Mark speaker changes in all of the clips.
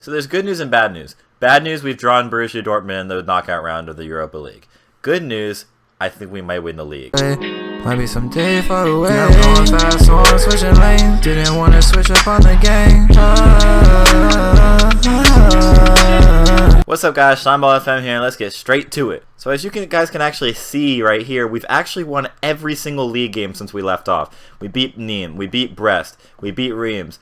Speaker 1: So there's good news and bad news. Bad news, we've drawn Borussia Dortmund in the knockout round of the Europa League. Good news, I think we might win the league.
Speaker 2: Might be some day far away. Yeah, I'm going fast, so I'm switching lanes. Didn't want to switch up on the game.
Speaker 1: What's up, guys? Slimeball FM here, and let's get straight to it. So as you guys can actually see right here, we've actually won every single league game since we left off. We beat Nîmes, we beat Brest, we beat Reims.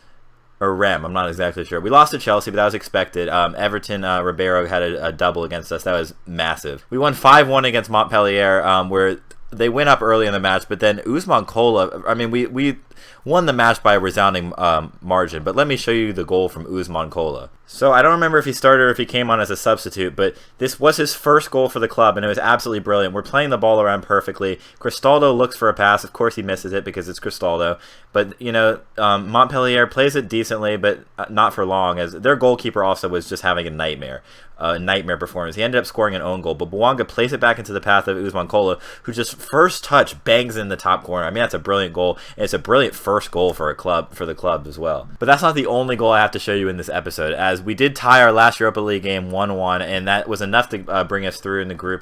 Speaker 1: Or Rem, I'm not exactly sure. We lost to Chelsea, but that was expected. Everton, Ribeiro had a double against us. That was massive. We won 5-1 against Montpellier, where they went up early in the match, but then Ousmane Kola, I mean, we won the match by a resounding margin, but let me show you the goal from Ousmane Kola. So I don't remember if he started or if he came on as a substitute, but this was his first goal for the club, and it was absolutely brilliant. We're playing the ball around perfectly. Cristaldo looks for a pass. Of course he misses it because it's Cristaldo. But, you know, Montpellier plays it decently, but not for long, as their goalkeeper also was just having a nightmare performance. He ended up scoring an own goal, but Bouanga plays it back into the path of Ousmane Kola, who just first touch bangs in the top corner. I mean, that's a brilliant goal, and it's a brilliant first goal for the club as well. But that's not the only goal I have to show you in this episode, as we did tie our last Europa League game 1-1, and that was enough to bring us through in the group.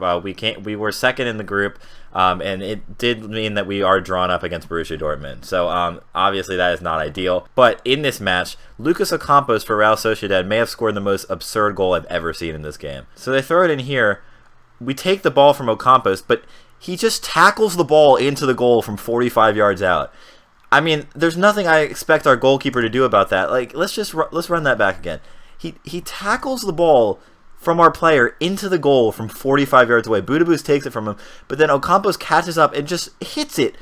Speaker 1: We were second in the group, and it did mean that we are drawn up against Borussia Dortmund. So obviously that is not ideal. But in this match, Lucas Ocampos for Real Sociedad may have scored the most absurd goal I've ever seen in this game. So they throw it in here. We take the ball from Ocampos, but he just tackles the ball into the goal from 45 yards out. I mean, there's nothing I expect our goalkeeper to do about that. Like, let's run that back again. He tackles the ball from our player into the goal from 45 yards away. Budabus takes it from him, but then Ocampos catches up and just hits it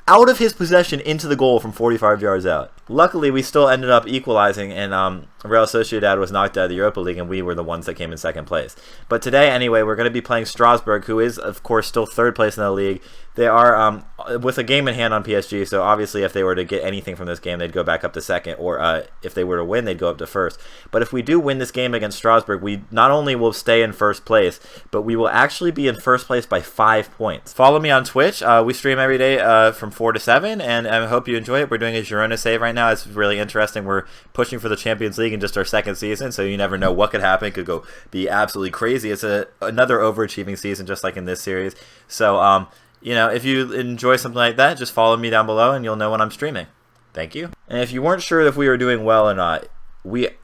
Speaker 1: out of his possession into the goal from 45 yards out. Luckily, we still ended up equalizing, and Real Sociedad was knocked out of the Europa League, and we were the ones that came in second place. But today, anyway, we're going to be playing Strasbourg, who is, of course, still third place in the league. They are with a game in hand on PSG, so obviously if they were to get anything from this game, they'd go back up to second, or if they were to win, they'd go up to first. But if we do win this game against Strasbourg, we not only will stay in first place, but we will actually be in first place by 5 points. Follow me on Twitch. We stream every day from 4 to 7, and I hope you enjoy it. We're doing a Girona save right now. It's really interesting. We're pushing for the Champions League in just our second season, so you never know what could happen. It could be absolutely crazy. It's another overachieving season, just like in this series. So, you know, if you enjoy something like that, just follow me down below, and you'll know when I'm streaming. Thank you. And if you weren't sure if we were doing well or not,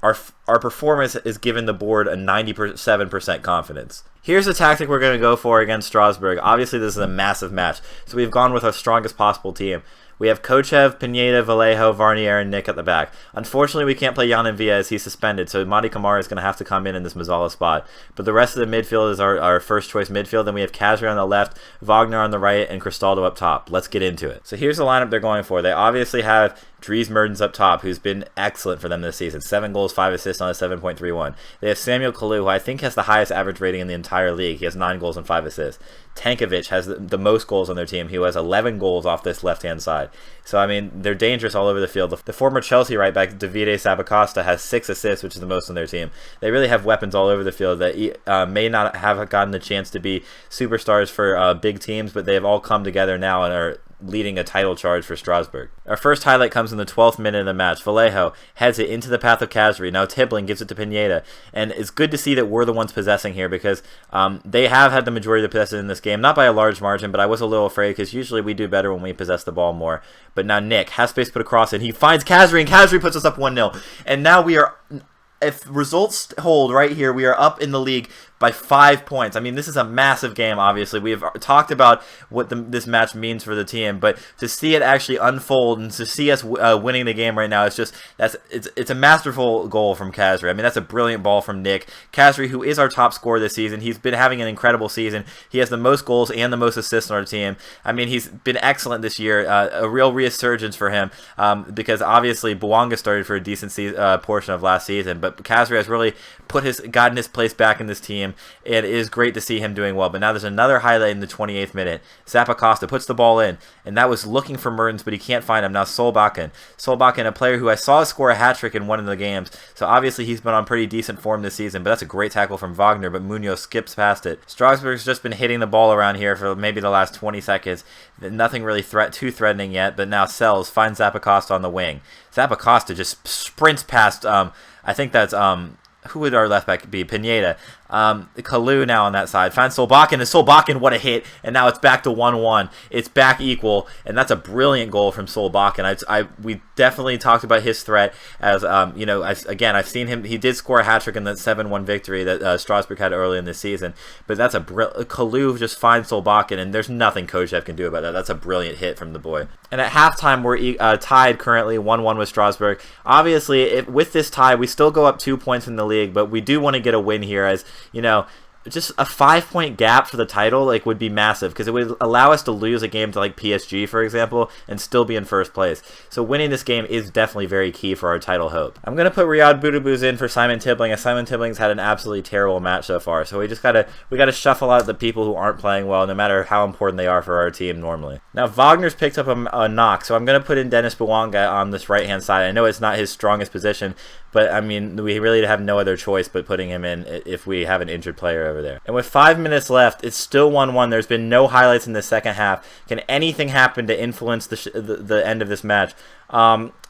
Speaker 1: our performance is giving the board a 97% confidence. Here's the tactic we're going to go for against Strasbourg. Obviously, this is a massive match, so we've gone with our strongest possible team. We have Kochev, Pineda, Vallejo, Varnier, and Nick at the back. Unfortunately, we can't play Jan and Villa as he's suspended, so Madi Kamara is going to have to come in this Mazzala spot. But the rest of the midfield is our first choice midfield. Then we have Kasri on the left, Wagner on the right, and Cristaldo up top. Let's get into it. So here's the lineup they're going for. They obviously have Dries Mertens up top, who's been excellent for them this season. 7 goals, 5 assists on a 7.31. They have Samuel Kalou, who I think has the highest average rating in the entire league. He has 9 goals and 5 assists. Tankovic has the most goals on their team. He has 11 goals off this left-hand side. So, I mean, they're dangerous all over the field. The former Chelsea right-back, Davide Sabacosta, has 6 assists, which is the most on their team. They really have weapons all over the field that may not have gotten the chance to be superstars for big teams, but they have all come together now and are leading a title charge for Strasbourg. Our first highlight comes in the 12th minute of the match. Vallejo heads it into the path of Kasri. Now Tiblin gives it to Pineda. And it's good to see that we're the ones possessing here, because they have had the majority of the possession in this game. Not by a large margin, but I was a little afraid, because usually we do better when we possess the ball more. But now Nick has space to put a cross in. He finds Kasri, and Kasri puts us up 1-0. And now we are, if results hold right here, we are up in the league by 5 points. I mean, this is a massive game, obviously. We have talked about what this match means for the team, but to see it actually unfold and to see us winning the game right now, it's a masterful goal from Kasri. I mean, that's a brilliant ball from Nick. Kasri, who is our top scorer this season, he's been having an incredible season. He has the most goals and the most assists on our team. I mean, he's been excellent this year, a real resurgence for him, because obviously Bouanga started for a decent portion of last season, but Kasri has really gotten his place back in this team. It is great to see him doing well. But now there's another highlight in the 28th minute. Zappacosta puts the ball in, and that was looking for Mertens, but he can't find him. Now Solbakken, a player who I saw score a hat-trick in one of the games, so obviously he's been on pretty decent form this season, but that's a great tackle from Wagner, but Munoz skips past it. Strasbourg's just been hitting the ball around here for maybe the last 20 seconds. Nothing really too threatening yet, but now Sells finds Zappacosta on the wing. Zappacosta just sprints past, I think that's who would our left back be? Pineda. Kalou now on that side. Finds Solbakken, and Solbakken, what a hit. And now it's back to 1-1. It's back equal, and that's a brilliant goal from Solbakken. We definitely talked about his threat as, you know, I've seen him. He did score a hat-trick in the 7-1 victory that Strasbourg had early in the season. But that's Kalou just finds Solbakken, and there's nothing Kochev can do about that. That's a brilliant hit from the boy. And at halftime, we're tied currently 1-1 with Strasbourg. Obviously, with this tie, we still go up 2 points in the league, but we do want to get a win here, as, you know, just a 5-point gap for the title would be massive, because it would allow us to lose a game to like PSG, for example, and still be in first place. So winning this game is definitely very key for our title hope. I'm gonna put Riyad Boudebouz in for Simon Tibbling, as Simon Tibbling's had an absolutely terrible match so far. So we gotta shuffle out the people who aren't playing well, no matter how important they are for our team normally. Now Wagner's picked up a knock, so I'm gonna put in Dennis Bouanga on this right hand side. I know it's not his strongest position, but I mean, we really have no other choice but putting him in if we have an injured player over there. And with 5 minutes left, it's still 1-1. There's been no highlights in the second half. Can anything happen to influence the end of this match?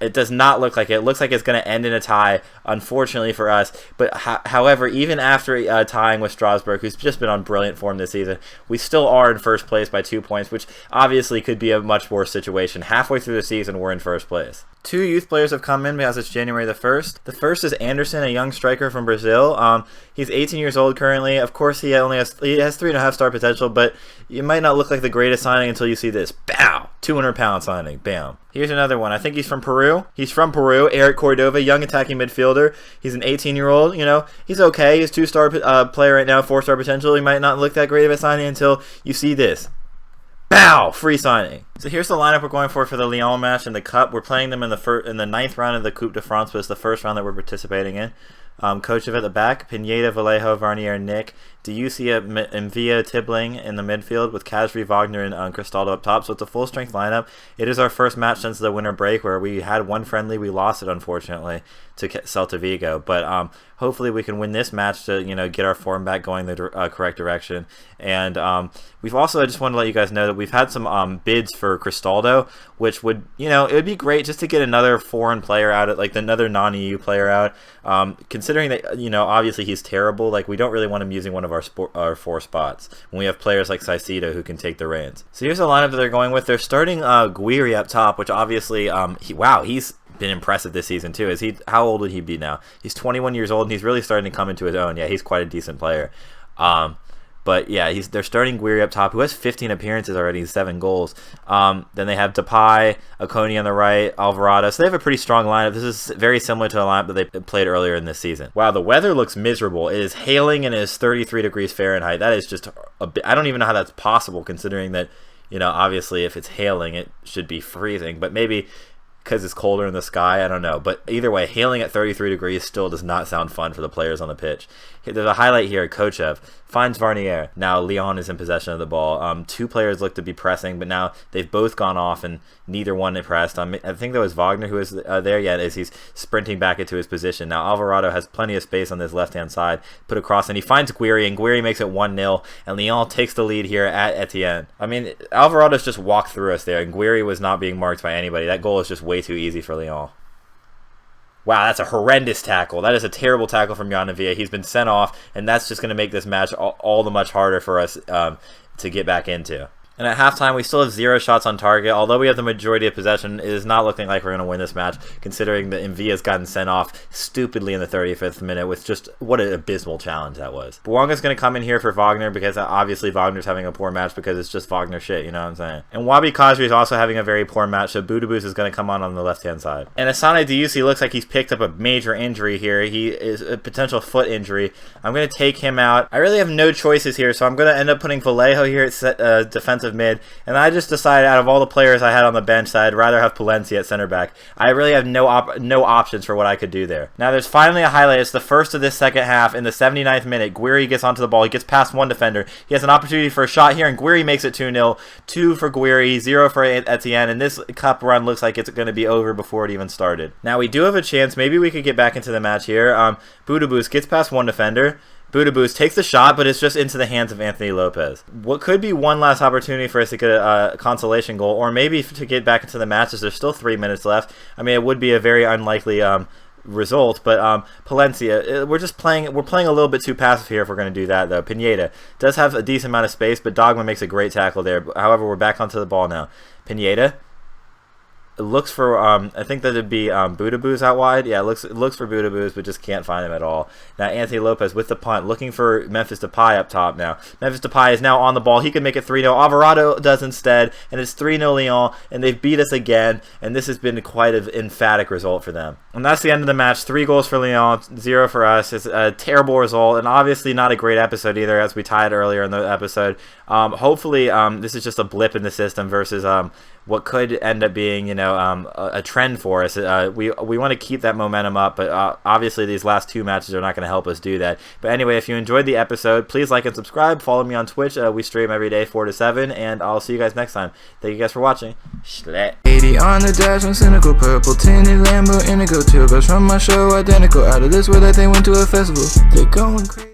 Speaker 1: It does not look like it. It looks like it's going to end in a tie, unfortunately for us. But however, even after tying with Strasbourg, who's just been on brilliant form this season, we still are in first place by 2 points, which obviously could be a much worse situation. Halfway through the season, we're in first place. 2 youth players have come in because it's January the 1st. The first is Anderson, a young striker from Brazil. He's 18 years old currently. Of course, he has 3.5 star potential, but it might not look like the greatest signing until you see this. Bow! 200-pound signing. Bam. Here's another one. I think he's from Peru. He's from Peru. Eric Cordova, young attacking midfielder. He's an 18-year-old. You know, he's okay. He's 2-star player right now, 4-star potential. He might not look that great of a signing until you see this. Bow! Free signing. So here's the lineup we're going for the Lyon match in the Cup. We're playing them in the 9th round of the Coupe de France, but it's the first round that we're participating in. Kochev at the back, Pineda, Vallejo, Varnier, Nick, Diusia, Mvia, Tibbling in the midfield with Kasri, Wagner, and Cristaldo up top. So it's a full-strength lineup. It is our first match since the winter break, where we had one friendly. We lost it, unfortunately, to Celta Vigo. But hopefully we can win this match to, you know, get our form back going the correct direction. And we've also, I just want to let you guys know that we've had some bids for Cristaldo, which would, you know, it would be great just to get another foreign player out, like another non-EU player out. Considering that, you know, obviously he's terrible, like we don't really want him using one of our 4 spots when we have players like Saicedo who can take the reins. So here's the lineup that they're going with. They're starting Guiri up top, which obviously, he's been impressive this season too. How old would he be now? He's 21 years old, and he's really starting to come into his own. Yeah, he's quite a decent player. But yeah, they're starting Guiri up top, who has 15 appearances already, 7 goals. Then they have Depay, Oconi on the right, Alvarado. So they have a pretty strong lineup. This is very similar to the lineup that they played earlier in this season. Wow, the weather looks miserable. It is hailing and it is 33 degrees Fahrenheit. That is just a bit. I don't even know how that's possible, considering that, you know, obviously if it's hailing, it should be freezing. But maybe because it's colder in the sky, I don't know. But either way, hailing at 33 degrees still does not sound fun for the players on the pitch. There's a highlight here. Kochev finds Varnier. Now Lyon is in possession of the ball. 2 players look to be pressing, but now they've both gone off and neither one impressed. I think that was Wagner who was there. Yeah, as he's sprinting back into his position. Now Alvarado has plenty of space on this left-hand side. Put across, and he finds Guiri, and Guiri makes it 1-0, and Lyon takes the lead here at Etienne. I mean, Alvarado's just walked through us there, and Guiri was not being marked by anybody. That goal is just way too easy for Lyon. Wow, that's a horrendous tackle. That is a terrible tackle from Janavia. He's been sent off, and that's just going to make this match all the much harder for us to get back into. And at halftime, we still have 0 shots on target. Although we have the majority of possession, it is not looking like we're going to win this match, considering that Mvia's gotten sent off stupidly in the 35th minute with just what an abysmal challenge that was. Bouanga's going to come in here for Wagner, because obviously Wagner's having a poor match because it's just Wagner shit, you know what I'm saying? And Wabi Kazri is also having a very poor match, so Boudebouz is going to come on the left-hand side. And Asane Diusi looks like he's picked up a major injury here. He is a potential foot injury. I'm going to take him out. I really have no choices here, so I'm going to end up putting Vallejo here at defensive mid, and I just decided out of all the players I had on the bench that I'd rather have Palencia at center back. I really have no options for what I could do there. Now there's finally a highlight. It's the first of this second half. In the 79th minute, Guiri gets onto the ball. He gets past one defender. He has an opportunity for a shot here, and Guiri makes it 2-0. 2 for Guiri, 0 for Etienne, and this cup run looks like it's going to be over before it even started. Now we do have a chance. Maybe we could get back into the match here. Boudebouz gets past one defender. Boudebouz takes the shot, but it's just into the hands of Anthony Lopez. What could be one last opportunity for us to get a consolation goal, or maybe to get back into the match, as there's still 3 minutes left. I mean, it would be a very unlikely result, but Palencia, we're playing a little bit too passive here if we're going to do that, though. Pineda does have a decent amount of space, but Dogma makes a great tackle there. However, we're back onto the ball now. Pineda. It looks for, I think that it'd be Budaboos out wide. Yeah, it looks for Budaboos, but just can't find him at all. Now Anthony Lopez with the punt, looking for Memphis Depay up top now. Memphis Depay is now on the ball. He can make it 3-0. Alvarado does instead, and it's 3-0 Lyon, and they've beat us again, and this has been quite an emphatic result for them. And that's the end of the match. 3 goals for Lyon, 0 for us. It's a terrible result, and obviously not a great episode either, as we tied earlier in the episode. Hopefully, this is just a blip in the system versus what could end up being, you know, a trend for us. We want to keep that momentum up, but obviously these last 2 matches are not going to help us do that. But anyway, if you enjoyed the episode, please like and subscribe. Follow me on Twitch. We stream every day 4 to 7, and I'll see you guys next time. Thank you guys for watching. Schlet.
Speaker 2: 80 on the dash, I'm cynical, purple tinted Lambo, indigo, 2 girls from my show, identical. Out of this world, that they went to a festival. They're going crazy.